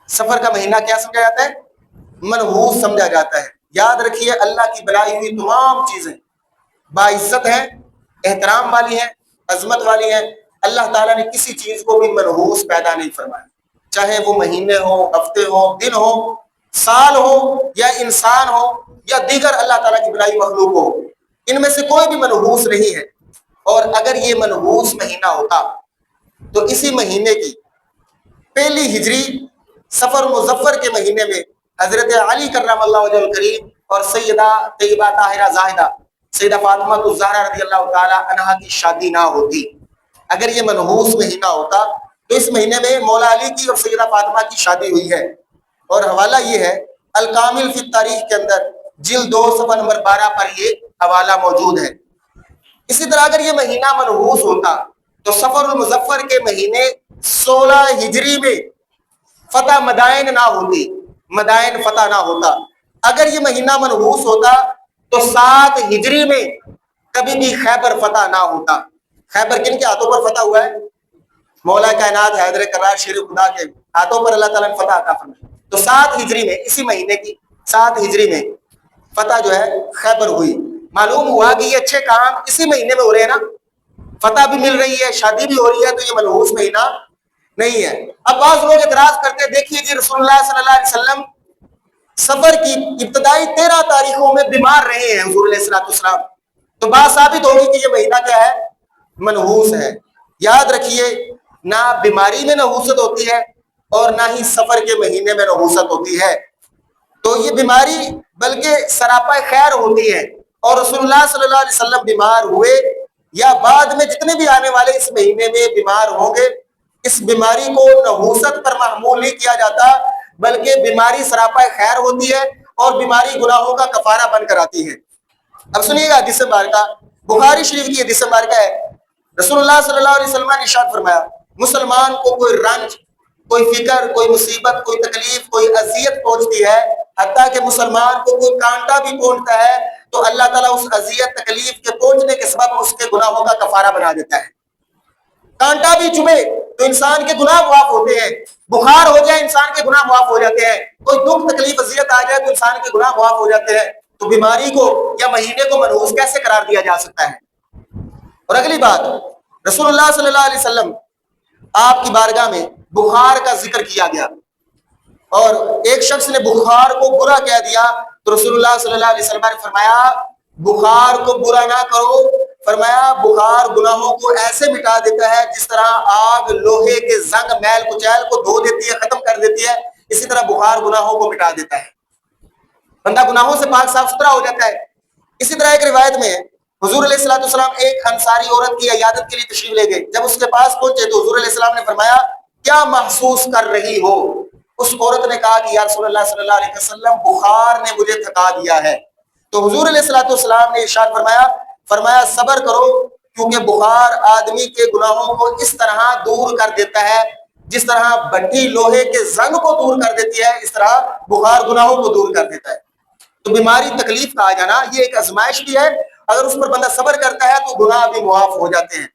سفر کا مہینہ کیا سمجھا جاتا ہے؟ منحوس سمجھا جاتا ہے۔ یاد رکھیے اللہ کی بنائی ہوئی تمام چیزیں باعزت ہیں، احترام والی ہیں، عظمت والی ہیں۔ اللہ تعالیٰ نے کسی چیز کو بھی منحوس پیدا نہیں فرمایا، چاہے وہ مہینے ہو، ہفتے ہو، دن ہو، سال ہو، یا انسان ہو، یا دیگر اللہ تعالیٰ کی بنائی مخلوق ہو، ان میں سے کوئی بھی منحوس نہیں ہے۔ اور اگر یہ منحوس مہینہ ہوتا تو اسی مہینے کی پہلی ہجری سفر مظفر کے مہینے میں حضرت علی کرم اللہ وجہ الکریم اور سیدہ طیبہ طاہرہ زاہدہ سیدہ فاطمہ الزہرا رضی اللہ تعالی عنہا کی شادی نہ ہوتی۔ اگر یہ منحوس مہینہ ہوتا تو اس مہینے میں مولا علی کی اور سیدہ فاطمہ کی شادی ہوئی ہے۔ اور حوالہ یہ ہے الکامل فی التاریخ کے اندر جلد 2 صفحہ نمبر 12 پر یہ حوالہ موجود ہے۔ اسی طرح اگر یہ مہینہ منحوس ہوتا تو سفر المظفر کے مہینے 16 ہجری میں فتح مدائن نہ ہوتی، مدائن فتح نہ ہوتا۔ اگر یہ مہینہ منحوس ہوتا تو 7 ہجری میں کبھی بھی خیبر فتح نہ ہوتا۔ خیبر کن کے ہاتھوں پر فتح ہوا ہے؟ مولا کائنات حیدر کرار شیر خدا کے ہاتھوں پر اللہ تعالیٰ نے فتح عطا فرمائی۔ تو 7 ہجری میں، اسی مہینے کی 7 ہجری میں فتح جو ہے خیبر ہوئی۔ معلوم ہوا کہ یہ اچھے کام اسی مہینے میں ہو رہے ہیں نا، فتح بھی مل رہی ہے، شادی بھی ہو رہی ہے، تو یہ منحوس مہینہ نہیں ہے۔ اب بعض لوگ اعتراض کرتے ہیں، دیکھیے کہ رسول اللہ صلی اللہ علیہ وسلم سفر کی ابتدائی 13 تاریخوں میں بیمار رہے ہیں حضور علیہ السلام، تو بات ثابت ہوگی کہ یہ مہینہ کیا ہے؟ منحوس ہے۔ یاد رکھیے نہ بیماری میں نحوست ہوتی ہے اور نہ ہی سفر کے مہینے میں نحوست ہوتی ہے، تو یہ بیماری بلکہ سراپا خیر ہوتی ہے۔ اور رسول اللہ صلی اللہ علیہ وسلم بیمار ہوئے یا بعد میں جتنے بھی آنے والے اس مہینے میں بیمار ہوں گے، اس بیماری کو نحوست پر محمول نہیں کیا جاتا، بلکہ بیماری سراپا خیر ہوتی ہے اور بیماری گناہوں کا کفارہ بن کر آتی ہے۔ اب سنیے گا حدیث مبارکہ، بخاری شریف کی حدیث مبارکہ ہے۔ رسول اللہ صلی اللہ علیہ وسلم نے ارشاد فرمایا، مسلمان کو کوئی رنج، کوئی فکر، کوئی مصیبت، کوئی تکلیف، کوئی اذیت پہنچتی ہے، حتیٰ کہ مسلمان کو کوئی کانٹا بھی پہنچتا ہے، تو اللہ تعالیٰ اس اذیت تکلیف کے پہنچنے کے سبب اس کے گناہوں کا کفارہ بنا دیتا ہے۔ کانٹا بھی چبھے تو انسان کے گناہ معاف ہوتے ہیں، بخار ہو جائے انسان کے گناہ معاف ہو جاتے ہیں، کوئی دکھ تکلیف اذیت آ جائے تو انسان کے گناہ معاف ہو جاتے ہیں، تو بیماری کو یا مہینے کو منحوس کیسے قرار دیا جا سکتا ہے؟ اور اگلی بات، رسول اللہ صلی اللہ علیہ وسلم آپ کی بارگاہ میں بخار کا ذکر کیا گیا اور ایک شخص نے بخار کو برا کہہ دیا، تو رسول اللہ صلی اللہ علیہ وسلم نے فرمایا بخار کو برا نہ کرو، فرمایا بخار گناہوں کو ایسے مٹا دیتا ہے جس طرح آگ لوہے کے زنگ میل کچیل کو دھو دیتی ہے، ختم کر دیتی ہے، اسی طرح بخار گناہوں کو مٹا دیتا ہے، بندہ گناہوں سے پاک صاف ستھرا ہو جاتا ہے۔ اسی طرح ایک روایت میں حضور علیہ السلام ایک انصاری عورت کی عیادت کے لیے تشریف لے گئے، جب اس کے پاس پہنچے تو حضور علیہ السلام نے فرمایا کیا محسوس کر رہی ہو؟ اس عورت نے کہا کہ یا رسول اللہ صلی اللہ علیہ وسلم بخار نے مجھے تھکا دیا ہے۔ تو حضور علیہ السلام نے ارشاد فرمایا صبر کرو، کیونکہ بخار آدمی کے گناہوں کو اس طرح دور کر دیتا ہے جس طرح بھٹی لوہے کے زنگ کو دور کر دیتی ہے، اس طرح بخار گناہوں کو دور کر دیتا ہے۔ تو بیماری تکلیف کا آ جانا یہ ایک آزمائش بھی ہے، اگر اس پر بندہ صبر کرتا ہے تو گناہ بھی معاف ہو جاتے ہیں۔